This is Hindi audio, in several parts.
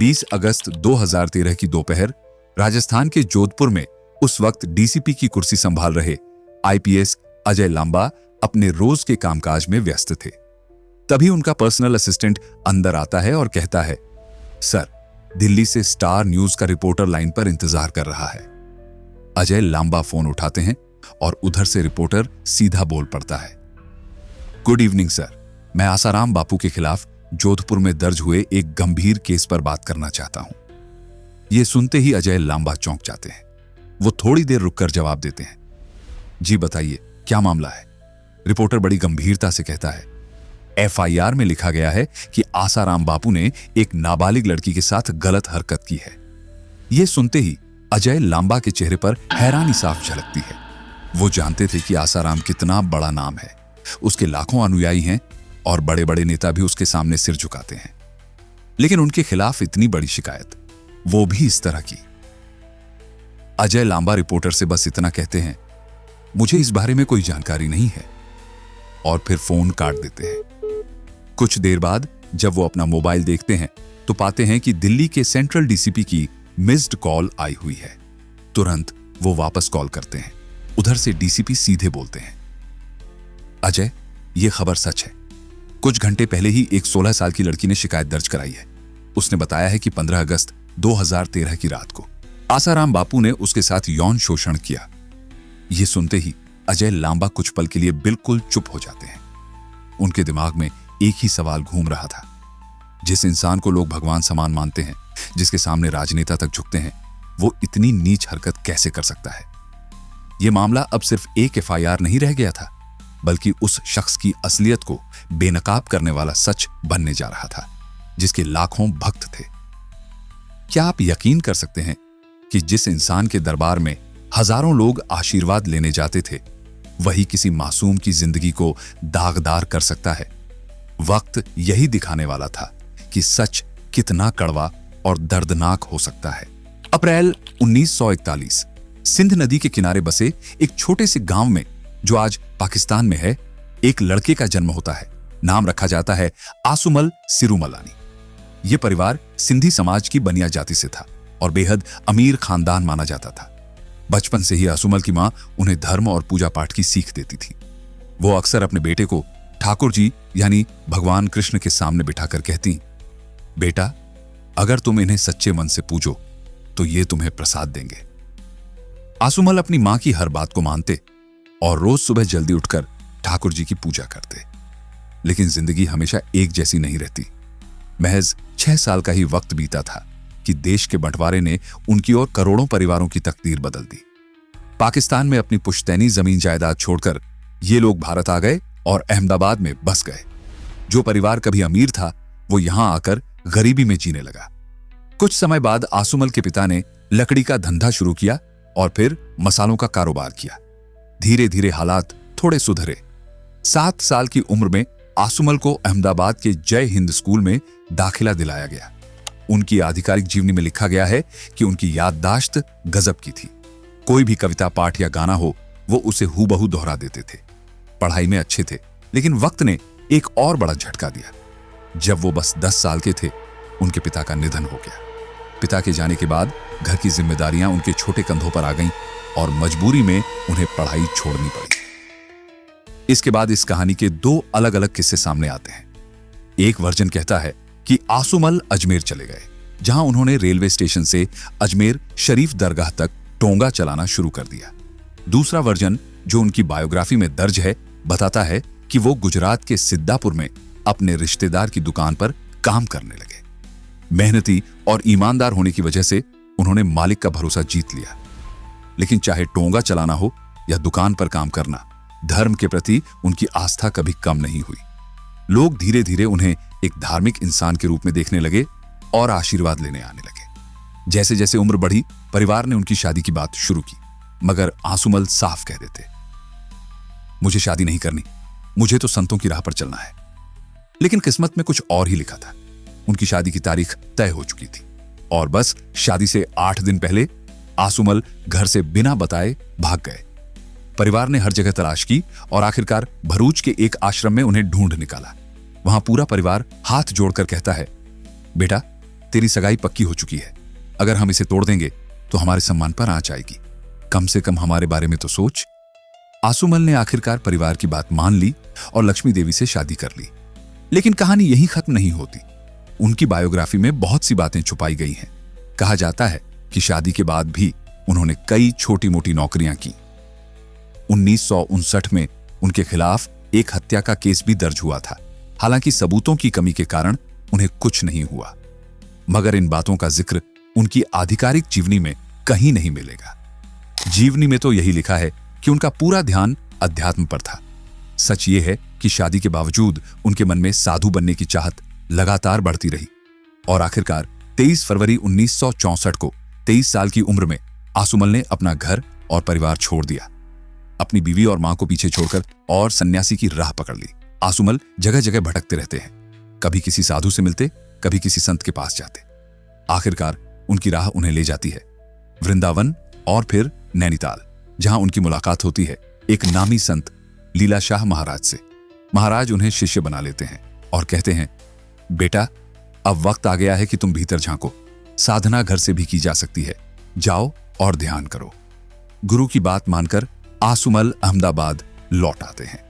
20 अगस्त 2013 की दोपहर राजस्थान के जोधपुर में उस वक्त डीसीपी की कुर्सी संभाल रहे आईपीएस अजय लांबा अपने रोज के कामकाज में व्यस्त थे। तभी उनका पर्सनल असिस्टेंट अंदर आता है और कहता है, सर, दिल्ली से स्टार न्यूज का रिपोर्टर लाइन पर इंतजार कर रहा है। अजय लांबा फोन उठाते हैं और उधर से रिपोर्टर सीधा बोल पड़ता है, गुड इवनिंग सर, मैं आसाराम बापू के खिलाफ जोधपुर में दर्ज हुए एक गंभीर केस पर बात करना चाहता हूं। यह सुनते ही अजय लांबा चौंक जाते हैं। वो थोड़ी देर रुककर जवाब देते हैं, जी बताइए, क्या मामला है? रिपोर्टर बड़ी गंभीरता से कहता है, एफआईआर में लिखा गया है कि आसाराम बापू ने एक नाबालिग लड़की के साथ गलत हरकत की है। यह सुनते ही अजय लांबा के चेहरे पर हैरानी साफ झलकती है। वो जानते थे कि आसाराम कितना बड़ा नाम है, उसके लाखों अनुयायी हैं और बड़े बड़े नेता भी उसके सामने सिर झुकाते हैं, लेकिन उनके खिलाफ इतनी बड़ी शिकायत, वो भी इस तरह की। अजय लांबा रिपोर्टर से बस इतना कहते हैं, मुझे इस बारे में कोई जानकारी नहीं है, और फिर फोन काट देते हैं। कुछ देर बाद जब वो अपना मोबाइल देखते हैं तो पाते हैं कि दिल्ली के सेंट्रल डीसीपी की मिस्ड कॉल आई हुई है। तुरंत वो वापस कॉल करते हैं। उधर से डीसीपी सीधे बोलते हैं, अजय, ये खबर सच है। कुछ घंटे पहले ही एक 16 साल की लड़की ने शिकायत दर्ज कराई है। उसने बताया है कि 15 अगस्त 2013 की रात को आसाराम बापू ने उसके साथ यौन शोषण किया। यह सुनते ही अजय लांबा कुछ पल के लिए बिल्कुल चुप हो जाते हैं। उनके दिमाग में एक ही सवाल घूम रहा था, जिस इंसान को लोग भगवान समान मानते हैं, जिसके सामने राजनेता तक झुकते हैं, वो इतनी नीच हरकत कैसे कर सकता है? यह मामला अब सिर्फ एक एफआईआर नहीं रह गया था, बल्कि उस शख्स की असलियत को बेनकाब करने वाला सच बनने जा रहा था, जिसके लाखों भक्त थे। क्या आप यकीन कर सकते हैं कि जिस इंसान के दरबार में हजारों लोग आशीर्वाद लेने जाते थे, वही किसी मासूम की जिंदगी को दागदार कर सकता है? वक्त यही दिखाने वाला था कि सच कितना कड़वा और दर्दनाक हो सकता है। अप्रैल 1941 सिंध नदी के किनारे बसे एक छोटे से गांव में, जो आज पाकिस्तान में है, एक लड़के का जन्म होता है। नाम रखा जाता है आसुमल सिरुमलानी। यह परिवार सिंधी समाज की बनिया जाति से था और बेहद अमीर खानदान माना जाता था। बचपन से ही आसुमल की मां उन्हें धर्म और पूजा पाठ की सीख देती थी। वो अक्सर अपने बेटे को ठाकुर जी यानी भगवान कृष्ण के सामने बिठाकर कहती, बेटा, अगर तुम इन्हें सच्चे मन से पूजो तो ये तुम्हें प्रसाद देंगे। आसुमल अपनी मां की हर बात को मानते और रोज सुबह जल्दी उठकर ठाकुर जी की पूजा करते। लेकिन जिंदगी हमेशा एक जैसी नहीं रहती। महज 6 साल का ही वक्त बीता था कि देश के बंटवारे ने उनकी और करोड़ों परिवारों की तकदीर बदल दी। पाकिस्तान में अपनी पुश्तैनी जमीन जायदाद छोड़कर ये लोग भारत आ गए और अहमदाबाद में बस गए। जो परिवार कभी अमीर था, वो यहां आकर गरीबी में जीने लगा। कुछ समय बाद आसुमल के पिता ने लकड़ी का धंधा शुरू किया और फिर मसालों का कारोबार किया। धीरे धीरे हालात थोड़े सुधरे। 7 साल की उम्र में आसुमल को अहमदाबाद के जय हिंद स्कूल में दाखिला दिलाया गया। उनकी आधिकारिक जीवनी में लिखा गया है कि उनकी याददाश्त गजब की थी। कोई भी कविता, पाठ या गाना हो, वो उसे हूबहू दोहरा देते थे। पढ़ाई में अच्छे थे, लेकिन वक्त ने एक और बड़ा झटका दिया। जब वो बस 10 साल के थे, उनके पिता का निधन हो गया। पिता के जाने के बाद घर की जिम्मेदारियां उनके छोटे कंधों पर आ गईं और मजबूरी में उन्हें पढ़ाई छोड़नी पड़ी। इसके बाद इस कहानी के 2 अलग अलग किस्से सामने आते हैं। एक वर्जन कहता है कि आसुमल अजमेर चले गए, जहां उन्होंने रेलवे स्टेशन से अजमेर शरीफ दरगाह तक टोंगा चलाना शुरू कर दिया। दूसरा वर्जन, जो उनकी बायोग्राफी में दर्ज है, बताता है कि वो गुजरात के सिद्दापुर में अपने रिश्तेदार की दुकान पर काम करने लगे। मेहनती और ईमानदार होने की वजह से उन्होंने मालिक का भरोसा जीत लिया। लेकिन चाहे टोंगा चलाना हो या दुकान पर काम करना, धर्म के प्रति उनकी आस्था कभी कम नहीं हुई। लोग धीरे धीरे उन्हें एक धार्मिक इंसान के रूप में देखने लगे और आशीर्वाद लेने आने लगे। जैसे जैसे उम्र बढ़ी, परिवार ने उनकी शादी की बात शुरू की, मगर आसुमल साफ कह देते, मुझे शादी नहीं करनी, मुझे तो संतों की राह पर चलना है। लेकिन किस्मत में कुछ और ही लिखा था। उनकी शादी की तारीख तय हो चुकी थी और बस शादी से 8 दिन पहले आसुमल घर से बिना बताए भाग गए। परिवार ने हर जगह तलाश की और आखिरकार भरूच के एक आश्रम में उन्हें ढूंढ निकाला। वहां पूरा परिवार हाथ जोड़कर कहता है, बेटा, तेरी सगाई पक्की हो चुकी है। अगर हम इसे तोड़ देंगे तो हमारे सम्मान पर आंच आएगी। कम से कम हमारे बारे में तो सोच। आसुमल ने आखिरकार परिवार की बात मान ली और लक्ष्मी देवी से शादी कर ली। लेकिन कहानी यहीं खत्म नहीं होती। उनकी बायोग्राफी में बहुत सी बातें छुपाई गई हैं। कहा जाता है कि शादी के बाद भी उन्होंने कई छोटी मोटी नौकरियां की। 1959 में उनके खिलाफ एक हत्या का केस भी दर्ज हुआ था। हालांकि सबूतों की कमी के कारण उन्हें कुछ नहीं हुआ, मगर इन बातों का जिक्र उनकी आधिकारिक जीवनी में कहीं नहीं मिलेगा। जीवनी में तो यही लिखा है कि उनका पूरा ध्यान अध्यात्म पर था। सच ये है कि शादी के बावजूद उनके मन में साधु बनने की चाहत लगातार बढ़ती रही और आखिरकार 23 फरवरी 1964 को 23 साल की उम्र में आसुमल ने अपना घर और परिवार छोड़ दिया। अपनी बीवी और मां को पीछे छोड़कर और सन्यासी की राह पकड़ ली। आसुमल जगह जगह भटकते रहते हैं। कभी किसी साधु से मिलते, कभी किसी संत के पास जाते। आखिरकार उनकी राह उन्हें ले जाती है वृंदावन और फिर नैनीताल, जहां उनकी मुलाकात होती है एक नामी संत लीला शाह महाराज से। महाराज उन्हें शिष्य बना लेते हैं और कहते हैं, बेटा अब वक्त आ गया है कि तुम भीतर झांको। साधना घर से भी की जा सकती है। जाओ और ध्यान करो। गुरु की बात मानकर आसुमल अहमदाबाद लौट आते हैं।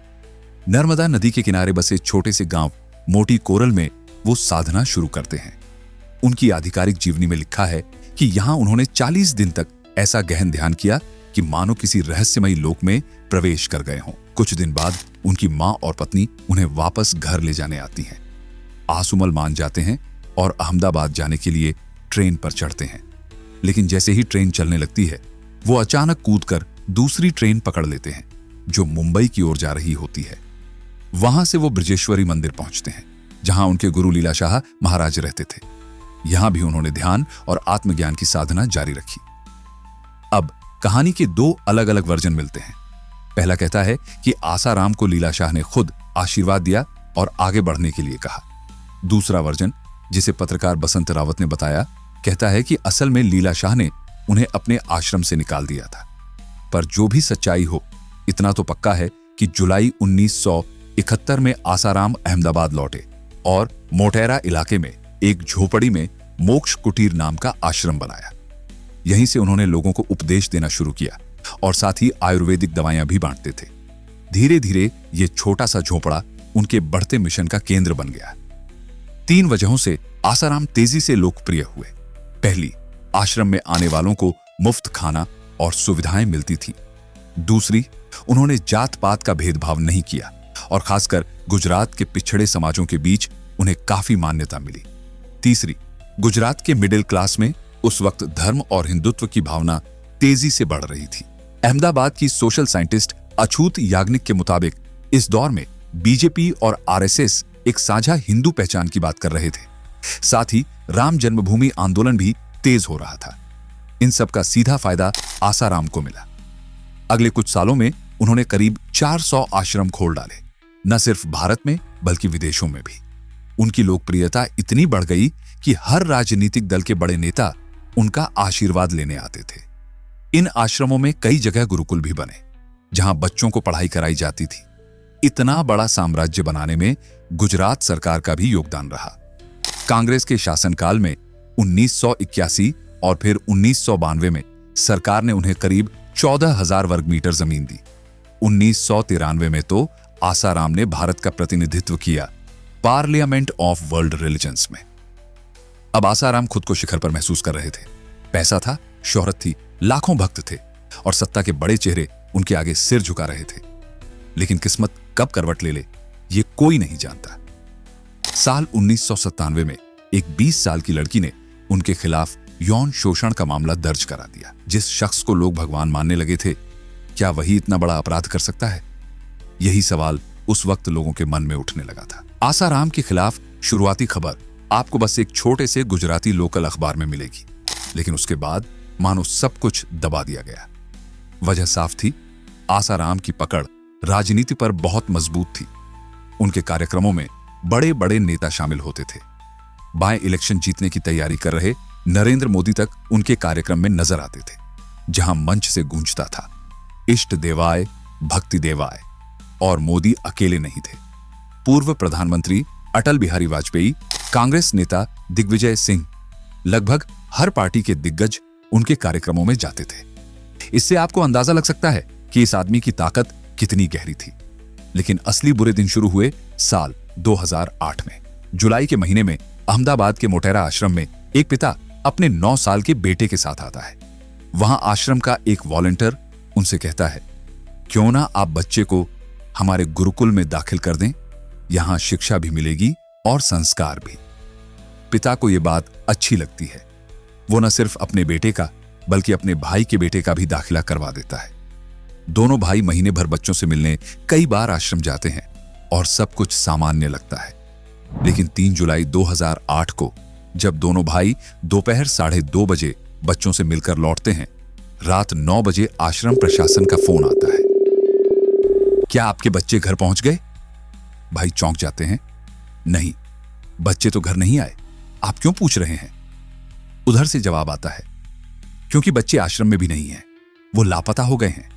नर्मदा नदी के किनारे बसे छोटे से गांव मोटी कोरल में वो साधना शुरू करते हैं। उनकी आधिकारिक जीवनी में लिखा है कि यहां उन्होंने 40 दिन तक ऐसा गहन ध्यान किया कि मानो किसी रहस्यमयी लोक में प्रवेश कर गए हों। कुछ दिन बाद उनकी मां और पत्नी उन्हें वापस घर ले जाने आती हैं। आसुमल मान जाते हैं और अहमदाबाद जाने के लिए ट्रेन पर चढ़ते हैं। लेकिन जैसे ही ट्रेन चलने लगती है, वो अचानक कूदकर दूसरी ट्रेन पकड़ लेते हैं जो मुंबई की ओर जा रही होती है। वहां से वो ब्रजेश्वरी मंदिर पहुंचते हैं, जहां उनके गुरु लीला शाह महाराज रहते थे। यहां भी उन्होंने ध्यान और आत्मज्ञान की साधना जारी रखी। अब कहानी के दो अलग अलग वर्जन मिलते हैं। पहला कहता है कि आसाराम को लीला शाह ने खुद आशीर्वाद दिया और आगे बढ़ने के लिए कहा। दूसरा वर्जन, जिसे पत्रकार बसंत रावत ने बताया, कहता है कि असल में लीला शाह ने उन्हें अपने आश्रम से निकाल दिया था। पर जो भी सच्चाई हो, इतना तो पक्का है कि जुलाई 1971 में आसाराम अहमदाबाद लौटे और मोटेरा इलाके में एक झोपड़ी में मोक्ष कुटीर नाम का आश्रम बनाया। यहीं से उन्होंने लोगों को उपदेश देना शुरू किया और साथ ही आयुर्वेदिक दवाइयां भी बांटते थे। धीरे धीरे ये छोटा सा झोपड़ा उनके बढ़ते मिशन का केंद्र बन गया। 3 वजहों से आसाराम तेजी से लोकप्रिय हुए। पहली, आश्रम में आने वालों को मुफ्त खाना और सुविधाएं मिलती थीं। दूसरी, उन्होंने जात पात का भेदभाव नहीं किया और खासकर गुजरात के पिछड़े समाजों के बीच उन्हें काफी मान्यता मिली। तीसरी, गुजरात के मिडिल क्लास में उस वक्त धर्म और हिंदुत्व की भावना तेजी से बढ़ रही थी। अहमदाबाद की सोशल साइंटिस्ट अछूत याग्निक के मुताबिक इस दौर में बीजेपी और आरएसएस एक साझा हिंदू पहचान की बात कर रहे थे। साथ ही राम जन्मभूमि आंदोलन भी तेज हो रहा था। इन सब का सीधा फायदा आसाराम को मिला। अगले कुछ सालों में उन्होंने करीब 400 आश्रम खोल डाले, न सिर्फ भारत में बल्कि विदेशों में भी। उनकी लोकप्रियता इतनी बढ़ गई कि हर राजनीतिक दल के बड़े नेता उनका आशीर्वाद लेने आते थे। इन आश्रमों में कई जगह गुरुकुल भी बने, जहां बच्चों को पढ़ाई कराई जाती थी। इतना बड़ा साम्राज्य बनाने में गुजरात सरकार का भी योगदान रहा। कांग्रेस के शासनकाल में 1981 और फिर 1992 में सरकार ने उन्हें करीब 14,000 वर्ग मीटर जमीन दी। 1993 में तो आसाराम ने भारत का प्रतिनिधित्व किया पार्लियामेंट ऑफ वर्ल्ड रिलीजन्स में। अब आसाराम खुद को शिखर पर महसूस कर रहे थे। पैसा था, शोहरत थी, लाखों भक्त थे और सत्ता के बड़े चेहरे उनके आगे सिर झुका रहे थे। लेकिन किस्मत कब करवट ले ले, ये कोई नहीं जानता। साल 1997 में एक 20 साल की लड़की ने उनके खिलाफ यौन शोषण का मामला दर्ज करा दिया। जिस शख्स को लोग भगवान मानने लगे थे, क्या वही इतना बड़ा अपराध कर सकता है? यही सवाल उस वक्त लोगों के मन में उठने लगा था। आसाराम के खिलाफ शुरुआती खबर आपको बस एक छोटे से गुजराती लोकल अखबार में मिलेगी, लेकिन उसके बाद मानो सब कुछ दबा दिया गया। वजह साफ थी, आसाराम की पकड़ राजनीति पर बहुत मजबूत थी। उनके कार्यक्रमों में बड़े बड़े नेता शामिल होते थे। बाएं इलेक्शन जीतने की तैयारी कर रहे नरेंद्र मोदी तक उनके कार्यक्रम में नजर आते थे, जहां मंच से गूंजता था, इष्ट देवाय भक्ति देवाय। और मोदी अकेले नहीं थे। पूर्व प्रधानमंत्री अटल बिहारी वाजपेयी, कांग्रेस नेता दिग्विजय सिंह लगभग हर पार्टी के दिग्गज उनके कार्यक्रमों में जाते थे। इससे आपको अंदाजा लग सकता है कि इस आदमी की ताकत कितनी गहरी थी। लेकिन असली बुरे दिन शुरू हुए साल 2008 में। जुलाई के महीने में अहमदाबाद के मोटेरा आश्रम में एक पिता अपने 9 साल के बेटे के साथ आता है। वहां आश्रम का एक वॉलंटियर उनसे कहता है, क्यों ना आप बच्चे को हमारे गुरुकुल में दाखिल कर दें, यहां शिक्षा भी मिलेगी और संस्कार भी। पिता को यह बात अच्छी लगती है। वो न सिर्फ अपने बेटे का बल्कि अपने भाई के बेटे का भी दाखिला करवा देता है। दोनों भाई महीने भर बच्चों से मिलने कई बार आश्रम जाते हैं और सब कुछ सामान्य लगता है। लेकिन 3 जुलाई 2008 को जब दोनों भाई दोपहर 2:30 बजे बच्चों से मिलकर लौटते हैं, रात 9 बजे आश्रम प्रशासन का फोन आता है। क्या आपके बच्चे घर पहुंच गए? भाई चौंक जाते हैं। नहीं, बच्चे तो घर नहीं आए, आप क्यों पूछ रहे हैं? उधर से जवाब आता है, क्योंकि बच्चे आश्रम में भी नहीं हैं, वो लापता हो गए हैं।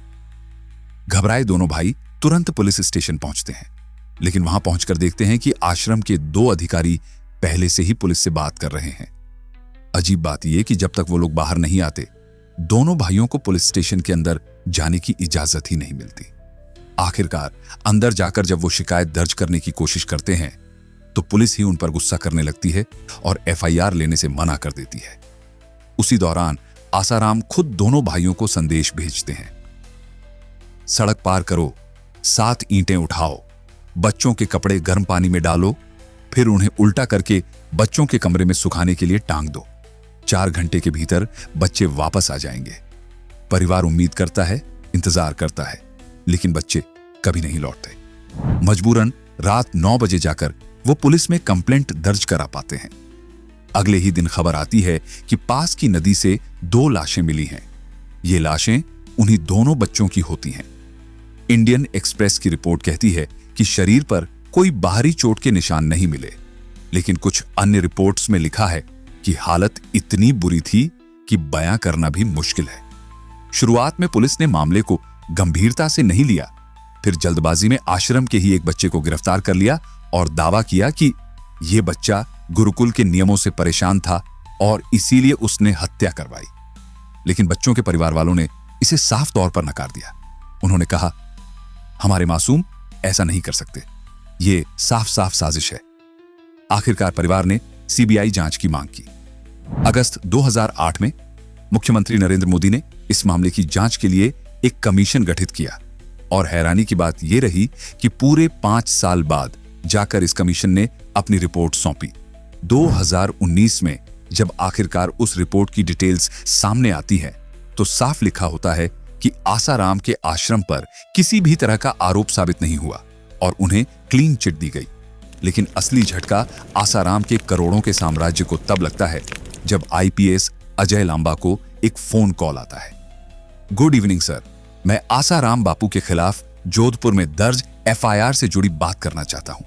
घबराए दोनों भाई तुरंत पुलिस स्टेशन पहुंचते हैं, लेकिन वहां पहुंचकर देखते हैं कि आश्रम के 2 अधिकारी पहले से ही पुलिस से बात कर रहे हैं। अजीब बात यह कि जब तक वो लोग बाहर नहीं आते, दोनों भाइयों को पुलिस स्टेशन के अंदर जाने की इजाजत ही नहीं मिलती। आखिरकार अंदर जाकर जब वो शिकायत दर्ज करने की कोशिश करते हैं, तो पुलिस ही उन पर गुस्सा करने लगती है और FIR लेने से मना कर देती है। उसी दौरान आसाराम खुद दोनों भाइयों को संदेश भेजते हैं, सड़क पार करो, 7 ईंटें उठाओ, बच्चों के कपड़े गर्म पानी में डालो, फिर उन्हें उल्टा करके बच्चों के कमरे में सुखाने के लिए टांग दो। 4 घंटे के भीतर बच्चे वापस आ जाएंगे। परिवार उम्मीद करता है, इंतजार करता है, लेकिन बच्चे कभी नहीं लौटते। मजबूरन रात 9 बजे जाकर वो पुलिस में कंप्लेंट दर्ज करा पाते हैं। अगले ही दिन खबर आती है कि पास की नदी से 2 लाशें मिली हैं। ये लाशें उन्हीं दोनों बच्चों की होती हैं। इंडियन एक्सप्रेस की रिपोर्ट कहती है कि शरीर पर कोई बाहरी चोट के निशान नहीं मिले, लेकिन कुछ अन्य रिपोर्ट्स में लिखा है कि हालत इतनी बुरी थी कि बयां करना भी मुश्किल है। शुरुआत में पुलिस ने मामले को गंभीरता से नहीं लिया, फिर जल्दबाजी में आश्रम के ही एक बच्चे को गिरफ्तार कर लिया और दावा किया कि यह बच्चा गुरुकुल के नियमों से परेशान था और इसीलिए उसने हत्या करवाई। लेकिन बच्चों के परिवार वालों ने इसे साफ तौर पर नकार दिया। उन्होंने कहा, हमारे मासूम ऐसा नहीं कर सकते, ये साफ साफ साजिश है। आखिरकार परिवार ने CBI जांच की मांग की। अगस्त 2008 में मुख्यमंत्री नरेंद्र मोदी ने इस मामले की जांच के लिए एक कमीशन गठित किया और हैरानी की बात यह रही कि पूरे 5 साल बाद जाकर इस कमीशन ने अपनी रिपोर्ट सौंपी। 2019 में जब आखिरकार उस रिपोर्ट की डिटेल्स सामने आती है, तो साफ लिखा होता है कि आसाराम के आश्रम पर किसी भी तरह का आरोप साबित नहीं हुआ और उन्हें क्लीन चिट दी गई। लेकिन असली झटका आसाराम के करोड़ों के साम्राज्य को तब लगता है जब IPS अजय लांबा को एक फोन कॉल आता है। गुड इवनिंग सर, मैं आसाराम बापू के खिलाफ जोधपुर में दर्ज FIR से जुड़ी बात करना चाहता हूं।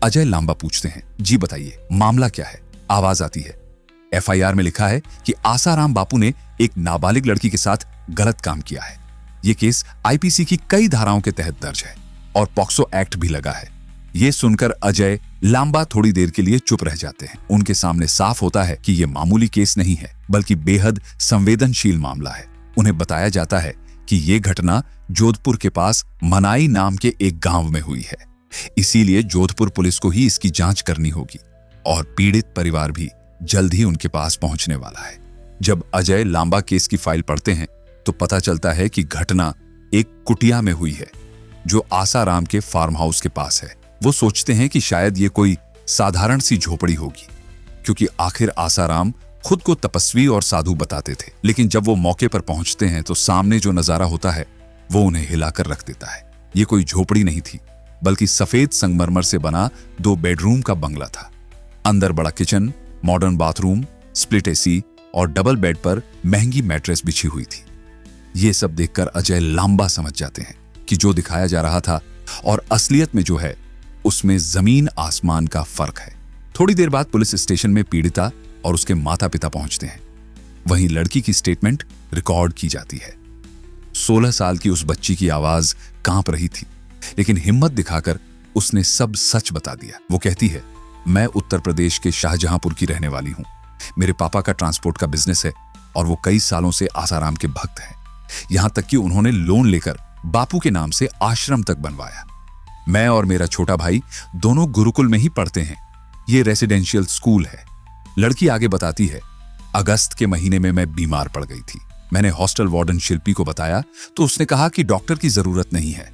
अजय लांबा पूछते हैं, जी बताइए, मामला क्या है? आवाज आती है, FIR में लिखा है कि आसाराम बापू ने एक नाबालिग लड़की के साथ गलत काम किया है। यह केस IPC की कई धाराओं के तहत दर्ज है और पॉक्सो एक्ट भी लगा है। यह सुनकर अजय लांबा थोड़ी देर के लिए चुप रह जाते हैं। उनके सामने साफ होता है कि यह मामूली केस नहीं है, बल्कि बेहद संवेदनशील मामला है। उन्हें बताया जाता है कि यह घटना जोधपुर के पास मनाई नाम के एक गांव में हुई है, इसीलिए जोधपुर पुलिस को ही इसकी जांच करनी होगी और पीड़ित परिवार भी जल्द ही उनके पास पहुंचने वाला है। जब अजय लांबा केस की फाइल पढ़ते हैं तो पता चलता है कि घटना एक कुटिया में हुई है जो आसाराम के फार्म हाउस के पास है। वो सोचते हैं कि शायद ये कोई साधारण सी झोपड़ी होगी, क्योंकि आखिर आसाराम खुद को तपस्वी और साधु बताते थे। लेकिन जब वो मौके पर पहुंचते हैं तो सामने जो नजारा होता है वो उन्हें हिलाकर रख देता है। ये कोई झोपड़ी नहीं थी, बल्कि सफेद संगमरमर से बना 2 बेडरूम का बंगला था। अंदर बड़ा kitchen, modern bathroom, split AC और डबल बेड पर महंगी मैट्रेस बिछी हुई थी। ये सब देखकर अजय लांबा समझ जाते हैं कि जो दिखाया जा रहा था और असलियत में जो है, उसमें जमीन आसमान का फर्क है। थोड़ी देर बाद पुलिस स्टेशन में पीड़िता और उसके माता पिता पहुंचते हैं। वहीं लड़की की स्टेटमेंट रिकॉर्ड की जाती है। 16 साल की उस बच्ची की आवाज कांप रही थी, लेकिन हिम्मत दिखाकर उसने सब सच बता दिया। वो कहती है, मैं उत्तर प्रदेश के शाहजहांपुर की रहने वाली हूं। मेरे पापा का ट्रांसपोर्ट का बिजनेस है और वो कई सालों से आसाराम के भक्त हैं। यहां तक कि उन्होंने लोन लेकर बापू के नाम से आश्रम तक बनवाया। मैं और मेरा छोटा भाई दोनों गुरुकुल में ही पढ़ते हैं। ये रेसिडेंशियल स्कूल है। लड़की आगे बताती है, अगस्त के महीने में मैं बीमार पड़ गई थी। मैंने हॉस्टल वार्डन शिल्पी को बताया तो उसने कहा कि डॉक्टर की जरूरत नहीं है,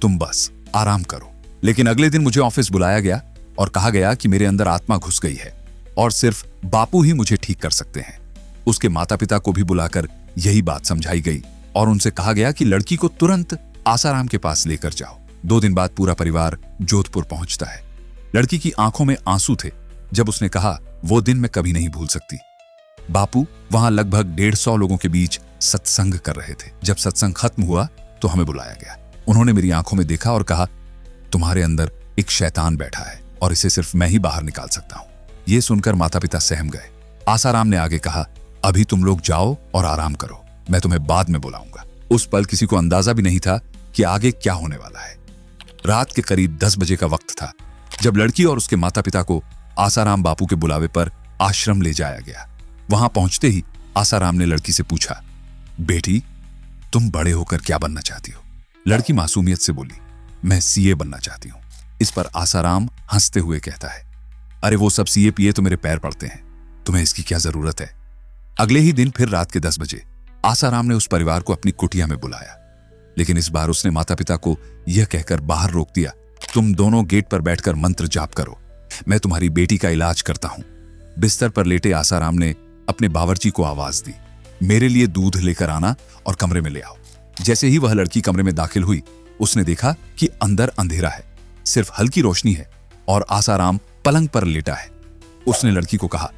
तुम बस आराम करो। लेकिन अगले दिन मुझे ऑफिस बुलाया गया और कहा गया कि मेरे अंदर आत्मा घुस गई है और सिर्फ बापू ही मुझे ठीक कर सकते हैं। उसके माता पिता को भी बुलाकर यही बात समझाई गई और उनसे कहा गया कि लड़की को तुरंत आसाराम के पास लेकर जाओ। 2 दिन बाद पूरा परिवार जोधपुर पहुंचता है। लड़की की आंखों में आंसू थे जब उसने कहा, वो दिन मैं कभी नहीं भूल सकती। बापू वहां लगभग 150 लोगों के बीच सत्संग कर रहे थे। जब सत्संग खत्म हुआ तो हमें बुलाया गया। उन्होंने मेरी आंखों में देखा और कहा, तुम्हारे अंदर एक शैतान बैठा है और इसे सिर्फ मैं ही बाहर निकाल सकता हूं। यह सुनकर माता पिता सहम गए। आसाराम ने आगे कहा, अभी तुम लोग जाओ और आराम करो, मैं तुम्हें बाद में बुलाऊंगा। उस पल किसी को अंदाजा भी नहीं था कि आगे क्या होने वाला है। रात के करीब 10 बजे का वक्त था जब लड़की और उसके माता पिता को आसाराम बापू के बुलावे पर आश्रम ले जाया गया। वहां पहुंचते ही आसाराम ने लड़की से पूछा, बेटी तुम बड़े होकर क्या बनना चाहती हो? लड़की मासूमियत से बोली, मैं सीए बनना चाहती हूं। इस पर आसाराम हंसते हुए कहता है, अरे वो सब सीए पीए तो मेरे पैर पड़ते हैं, तुम्हें इसकी क्या जरूरत है? अगले ही दिन फिर रात के 10 बजे आसाराम ने उस परिवार को अपनी कुटिया में बुलाया, लेकिन इस बार उसने माता पिता को यह कहकर बाहर रोक दिया, तुम दोनों गेट पर बैठकर मंत्र जाप करो, मैं तुम्हारी बेटी का इलाज करता हूं। बिस्तर पर लेटे आसाराम ने अपने बावर्ची को आवाज दी, मेरे लिए दूध लेकर आना और कमरे में ले आओ। जैसे ही वह लड़की कमरे में दाखिल हुई, उसने देखा कि अंदर अंधेरा है, सिर्फ हल्की रोशनी है और आसाराम पलंग पर लेटा है। उसने लड़की को कहा,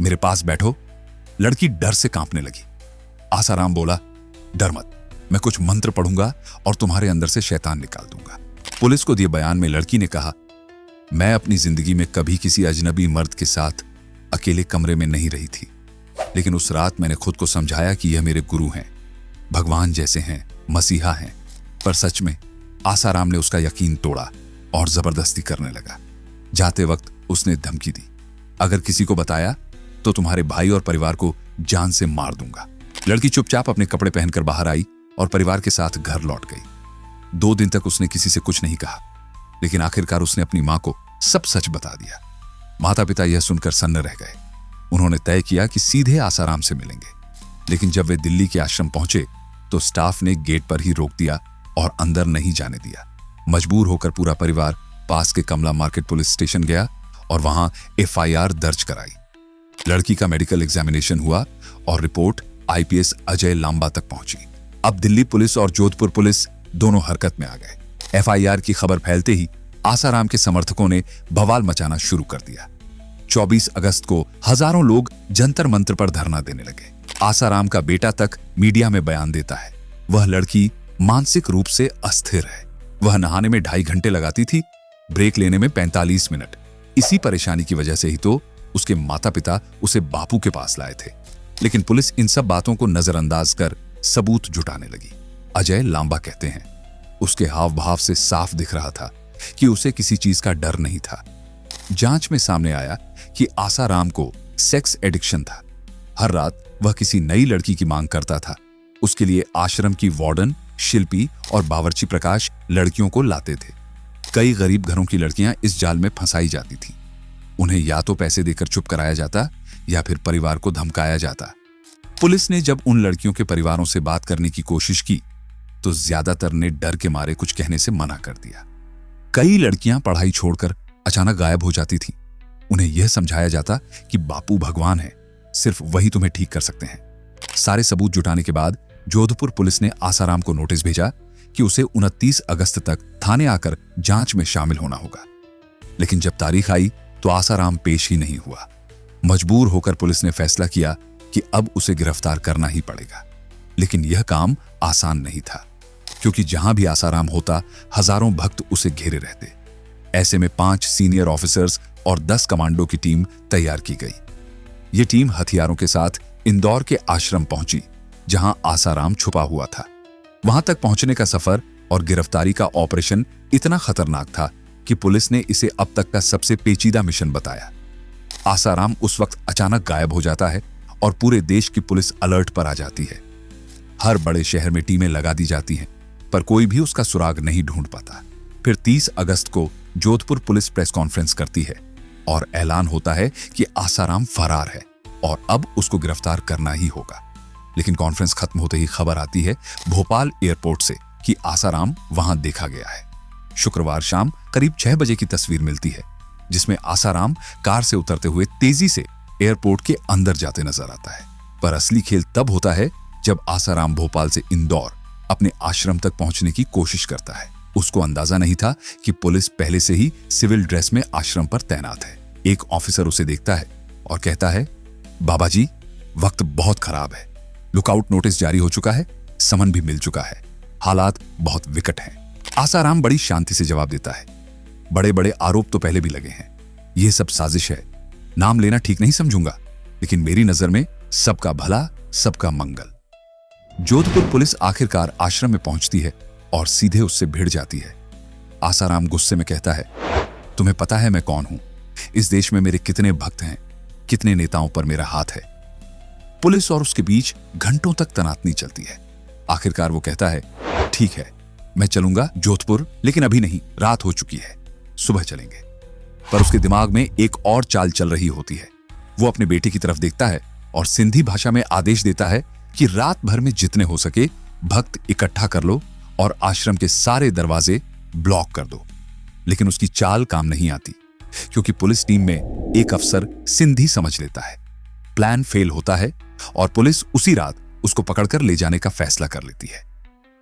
मेरे पास बैठो। लड़की डर से कांपने लगी। आसाराम बोला, डर मत, मैं कुछ मंत्र पढ़ूंगा और तुम्हारे अंदर से शैतान निकाल दूंगा। पुलिस को दिए बयान में लड़की ने कहा, मैं अपनी जिंदगी में कभी किसी अजनबी मर्द के साथ अकेले कमरे में नहीं रही थी, लेकिन उस रात मैंने खुद को समझाया कि यह मेरे गुरु हैं, भगवान जैसे हैं, मसीहा हैं। पर सच में आसाराम ने उसका यकीन तोड़ा और जबरदस्ती करने लगा। जाते वक्त उसने धमकी दी, अगर किसी को बताया तो तुम्हारे भाई और परिवार को जान से मार दूंगा। लड़की चुपचाप अपने कपड़े पहनकर बाहर आई और परिवार के साथ घर लौट गई। 2 दिन तक उसने किसी से कुछ नहीं कहा, लेकिन आखिरकार उसने अपनी मां को सब सच बता दिया। माता पिता यह सुनकर सन्न रह गए। उन्होंने तय किया कि सीधे आसाराम से मिलेंगे, लेकिन जब वे दिल्ली के आश्रम पहुंचे तो स्टाफ ने गेट पर ही रोक दिया और अंदर नहीं जाने दिया। मजबूर होकर पूरा परिवार पास के कमला मार्केट पुलिस स्टेशन गया और वहां एफआईआर दर्ज कराई। लड़की का मेडिकल एग्जामिनेशन हुआ और रिपोर्ट आईपीएस अजय लांबा तक पहुंची। अब दिल्ली पुलिस और जोधपुर पुलिस दोनों हरकत में आ गए। एफआईआर की खबर फैलते ही आसाराम के समर्थकों ने बवाल मचाना शुरू कर दिया। 24 अगस्त को हजारों लोग जंतर मंत्र पर धरना देने लगे। आसाराम का बेटा तक मीडिया में बयान देता है, वह लड़की मानसिक रूप से अस्थिर है। वह नहाने में 2.5 घंटे लगाती थी, ब्रेक लेने में 45 मिनट। इसी परेशानी की वजह से ही तो उसके माता पिता उसे बापू के पास लाए थे। लेकिन पुलिस इन सब बातों को नजरअंदाज कर सबूत जुटाने लगी। अजय लांबा कहते हैं, उसके हाव भाव से साफ दिख रहा था कि उसे किसी चीज का डर नहीं था। जांच में सामने आया कि आसाराम को सेक्स एडिक्शन था। हर रात वह किसी नई लड़की की मांग करता था। उसके लिए आश्रम की वार्डन शिल्पी और बावर्ची प्रकाश लड़कियों को लाते थे। कई गरीब घरों की लड़कियां इस जाल में फंसाई जाती थीं। उन्हें या तो पैसे देकर चुप कराया जाता या फिर परिवार को धमकाया जाता। पुलिस ने जब उन लड़कियों के परिवारों से बात करने की कोशिश की तो ज्यादातर ने डर के मारे कुछ कहने से मना कर दिया। कई लड़कियां पढ़ाई छोड़कर अचानक गायब हो जाती थीं। उन्हें यह समझाया जाता कि बापू भगवान है, सिर्फ वही तुम्हें ठीक कर सकते हैं। सारे सबूत जुटाने के बाद जोधपुर पुलिस ने आसाराम को नोटिस भेजा कि उसे 29 अगस्त तक थाने आकर जांच में शामिल होना होगा। लेकिन जब तारीख आई तो आसाराम पेश ही नहीं हुआ। मजबूर होकर पुलिस ने फैसला किया कि अब उसे गिरफ्तार करना ही पड़ेगा। लेकिन यह काम आसान नहीं था, क्योंकि जहां भी आसाराम होता हजारों भक्त उसे घेरे रहते। ऐसे में 5 सीनियर ऑफिसर्स और 10 कमांडो की टीम तैयार की गई। यह टीम हथियारों के साथ इंदौर के आश्रम पहुंची, जहां आसाराम छुपा हुआ था। वहां तक पहुंचने का सफर और गिरफ्तारी का ऑपरेशन इतना खतरनाक था कि पुलिस ने इसे अब तक का सबसे पेचीदा मिशन बताया। आसाराम उस वक्त अचानक गायब हो जाता है और पूरे देश की पुलिस अलर्ट पर आ जाती है। हर बड़े शहर में टीमें लगा दी जाती हैं, पर कोई भी उसका सुराग नहीं ढूंढ पाता। फिर 30 अगस्त को जोधपुर पुलिस प्रेस कॉन्फ्रेंस करती है और ऐलान होता है कि आसाराम फरार है और अब उसको गिरफ्तार करना ही होगा। लेकिन कॉन्फ्रेंस खत्म होते ही खबर आती है भोपाल एयरपोर्ट से कि आसाराम वहां देखा गया है। शुक्रवार शाम करीब 6 बजे की तस्वीर मिलती है, जिसमें आसाराम कार से उतरते हुए तेजी से एयरपोर्ट के अंदर जाते नजर आता है। पर असली खेल तब होता है जब आसाराम भोपाल से इंदौर अपने आश्रम तक पहुंचने की कोशिश करता है। उसको अंदाजा नहीं था कि पुलिस पहले से ही सिविल ड्रेस में आश्रम पर तैनात है। एक ऑफिसर उसे देखता है और कहता है, बाबा जी, वक्त बहुत खराब है, लुकआउट नोटिस जारी हो चुका है, समन भी मिल चुका है, हालात बहुत विकट हैं। आसाराम बड़ी शांति से जवाब देता है, बड़े बड़े आरोप तो पहले भी लगे हैं, यह सब साजिश है, नाम लेना ठीक नहीं समझूंगा, लेकिन मेरी नजर में सबका भला, सबका मंगल। जोधपुर पुलिस आखिरकार आश्रम में पहुंचती है और सीधे उससे भिड़ जाती है। आसाराम गुस्से में कहता है, तुम्हें पता है मैं कौन हूं, इस देश में मेरे कितने भक्त हैं, कितने नेताओं पर मेरा हाथ है। पुलिस और उसके बीच घंटों तक तनातनी चलती है। आखिरकार वो कहता है, ठीक है, मैं चलूंगा जोधपुर, लेकिन अभी नहीं, रात हो चुकी है, सुबह चलेंगे। पर उसके दिमाग में एक और चाल चल रही होती है। वो अपने बेटे की तरफ देखता है और सिंधी भाषा में आदेश देता है कि रात भर में जितने हो सके भक्त इकट्ठा कर लो और आश्रम के सारे दरवाजे ब्लॉक कर दो। लेकिन उसकी चाल काम नहीं आती, क्योंकि पुलिस टीम में एक अफसर सिंधी समझ लेता है। प्लान फेल होता है और पुलिस उसी रात उसको पकड़कर ले जाने का फैसला कर लेती है।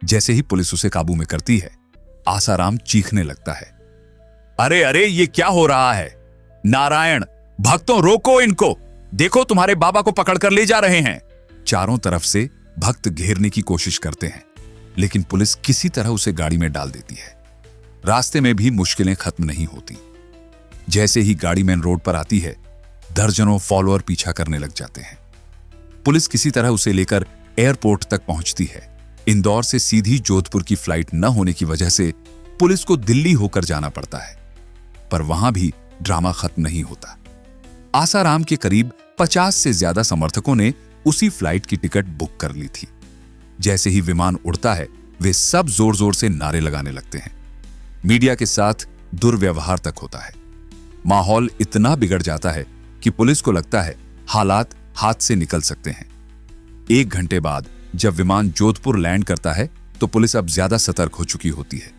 जैसे ही पुलिस उसे काबू में करती है, आसाराम चीखने लगता है, अरे अरे, ये क्या हो रहा है? नारायण, भक्तों रोको इनको, देखो तुम्हारे बाबा को पकड़कर ले जा रहे हैं। चारों तरफ से भक्त घेरने की कोशिश करते हैं, लेकिन पुलिस किसी तरह उसे गाड़ी में डाल देती है। रास्ते में भी मुश्किलें खत्म नहीं होती। जैसे ही गाड़ी मेन रोड पर आती है, दर्जनों फॉलोअर पीछा करने लग जाते हैं। पुलिस किसी तरह उसे लेकर एयरपोर्ट तक पहुंचती है। इंदौर से सीधी जोधपुर की फ्लाइट न होने की वजह से पुलिस को दिल्ली होकर जाना पड़ता है, पर वहां भी ड्रामा खत्म नहीं होता। आसाराम के करीब 50 से ज्यादा समर्थकों ने उसी फ्लाइट की टिकट बुक कर ली थी। जैसे ही विमान उड़ता है, वे सब जोर जोर से नारे लगाने लगते हैं। मीडिया के साथ दुर्व्यवहार तक होता है। माहौल इतना बिगड़ जाता है कि पुलिस को लगता है हालात हाथ से निकल सकते हैं। 1 घंटे बाद जब विमान जोधपुर लैंड करता है, तो पुलिस अब ज्यादा सतर्क हो चुकी होती है।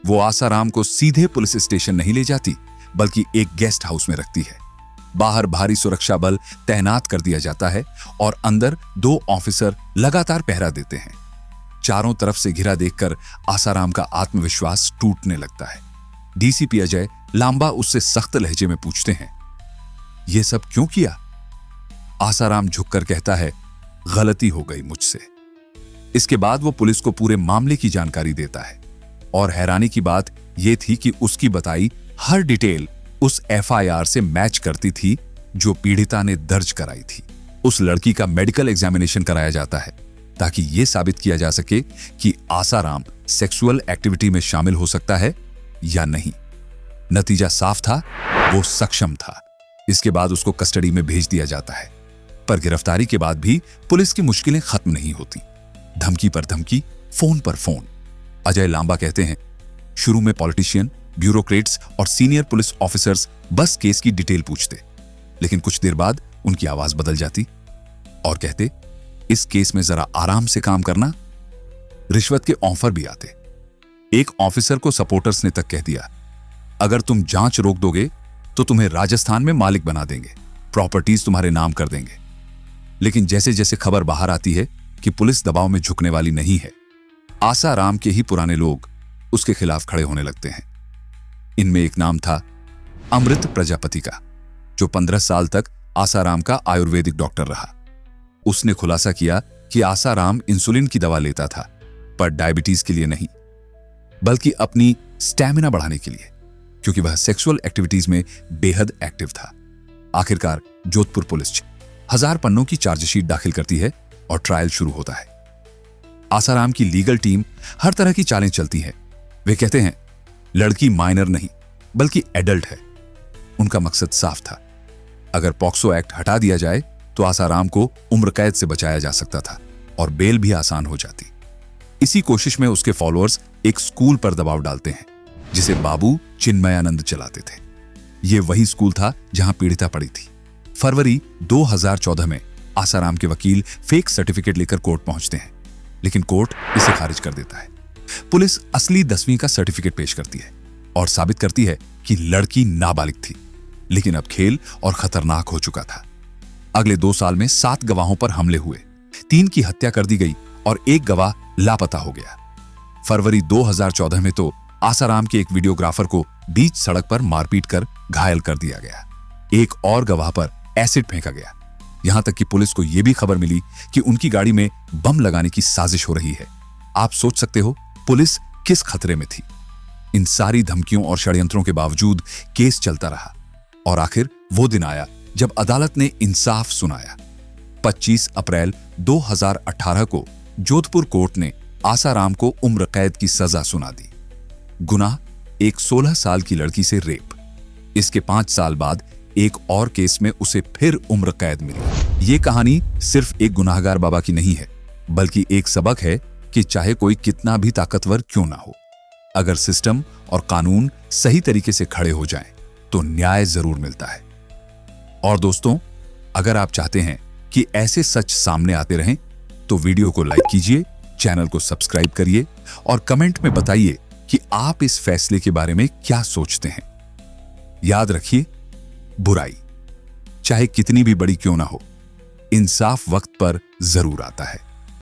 वो आसाराम को सीधे पुलिस स्टेशन नहीं ले जाती, बल्कि एक गेस्ट हाउस में रखती है। बाहर भारी सुरक्षा बल तैनात कर दिया जाता है और अंदर 2 ऑफिसर लगातार पहरा देते हैं। चारों तरफ से घिरा देखकर आसाराम का आत्मविश्वास टूटने लगता है। डीसीपी अजय लांबा उससे सख्त लहजे में पूछते हैं, यह सब क्यों किया? आसाराम झुककर कहता है, गलती हो गई मुझसे। इसके बाद वो पुलिस को पूरे मामले की जानकारी देता है और हैरानी की बात यह थी कि उसकी बताई हर डिटेल उस एफआईआर से मैच करती थी जो पीड़िता ने दर्ज कराई थी। उस लड़की का मेडिकल एग्जामिनेशन कराया जाता है ताकि यह साबित किया जा सके कि आसाराम सेक्सुअल एक्टिविटी में शामिल हो सकता है या नहीं। नतीजा साफ था, वो सक्षम था। इसके बाद उसको कस्टडी में भेज दिया जाता है। पर गिरफ्तारी के बाद भी पुलिस की मुश्किलें खत्म नहीं होती। धमकी पर धमकी, फोन पर फोन। अजय लांबा कहते हैं, शुरू में पॉलिटिशियन, ब्यूरोक्रेट्स और सीनियर पुलिस ऑफिसर्स बस केस की डिटेल पूछते, लेकिन कुछ देर बाद उनकी आवाज बदल जाती और कहते, इस केस में जरा आराम से काम करना। रिश्वत के ऑफर भी आते। एक ऑफिसर को सपोर्टर्स ने तक कह दिया, अगर तुम जांच रोक दोगे तो तुम्हें राजस्थान में मालिक बना देंगे, प्रॉपर्टीज तुम्हारे नाम कर देंगे। लेकिन जैसे जैसे खबर बाहर आती है कि पुलिस दबाव में झुकने वाली नहीं है, आसाराम के ही पुराने लोग उसके खिलाफ खड़े होने लगते हैं। इनमें एक नाम था अमृत प्रजापति का, जो 15 साल तक आसाराम का आयुर्वेदिक डॉक्टर रहा। उसने खुलासा किया कि आसाराम इंसुलिन की दवा लेता था, पर डायबिटीज के लिए नहीं, बल्कि अपनी स्टैमिना बढ़ाने के लिए, क्योंकि वह सेक्सुअल एक्टिविटीज में बेहद एक्टिव था। आखिरकार जोधपुर पुलिस 1000 पन्नों की चार्जशीट दाखिल करती है और ट्रायल शुरू होता है। आसाराम की लीगल टीम हर तरह की चालें चलती है। वे कहते हैं, लड़की माइनर नहीं बल्कि एडल्ट है। उनका मकसद साफ था, अगर पॉक्सो एक्ट हटा दिया जाए तो आसाराम को उम्र कैद से बचाया जा सकता था और बेल भी आसान हो जाती। इसी कोशिश में उसके फॉलोअर्स एक स्कूल पर दबाव डालते हैं जिसे बाबू चिन्मयानंद चलाते थे। यह वही स्कूल था जहां पीड़िता पड़ी थी। फरवरी 2014 में आसाराम के वकील फेक सर्टिफिकेट लेकर कोर्ट पहुंचते हैं, लेकिन कोर्ट इसे खारिज कर देता है। पुलिस असली 10वीं का सर्टिफिकेट पेश करती है और साबित करती है कि लड़की नाबालिग थी, लेकिन अब खेल और खतरनाक हो चुका था। अगले 2 साल में 7 गवाहों पर हमले हुए, 3 की हत्या कर दी गई और 1 गवाह लापता हो गया। फरवरी 2014 में तो आसाराम के एक वीडियोग्राफर को बीच सड़क पर मारपीट कर घायल कर दिया गया। एक और गवाह पर एसिड फेंका गया। यहां तक कि पुलिस को यह भी खबर मिली कि उनकी गाड़ी में बम लगाने की साजिश हो रही है। आप सोच सकते हो पुलिस किस खतरे में थी। इन सारी धमकियों और षड्यंत्रों के बावजूद केस चलता रहा और आखिर वो दिन आया जब अदालत ने इंसाफ सुनाया। 25 अप्रैल 2018 को जोधपुर कोर्ट ने आसाराम को उम्र कैद की सजा सुना दी। गुनाह एक 16 साल की लड़की से रेप। इसके 5 साल बाद एक और केस में उसे फिर उम्र कैद मिली। ये कहानी सिर्फ एक गुनाहगार बाबा की नहीं है, बल्कि एक सबक है कि चाहे कोई कितना भी ताकतवर क्यों ना हो, अगर सिस्टम और कानून सही तरीके से खड़े हो जाएं, तो न्याय जरूर मिलता है। और दोस्तों, अगर आप चाहते हैं कि ऐसे सच सामने आते रहें, तो वीडियो को लाइक कीजिए, चैनल को सब्सक्राइब करिए और कमेंट में बताइए कि आप इस फैसले के बारे में क्या सोचते हैं। याद रखिए, बुराई चाहे कितनी भी बड़ी क्यों ना हो, इंसाफ वक्त पर जरूर आता है।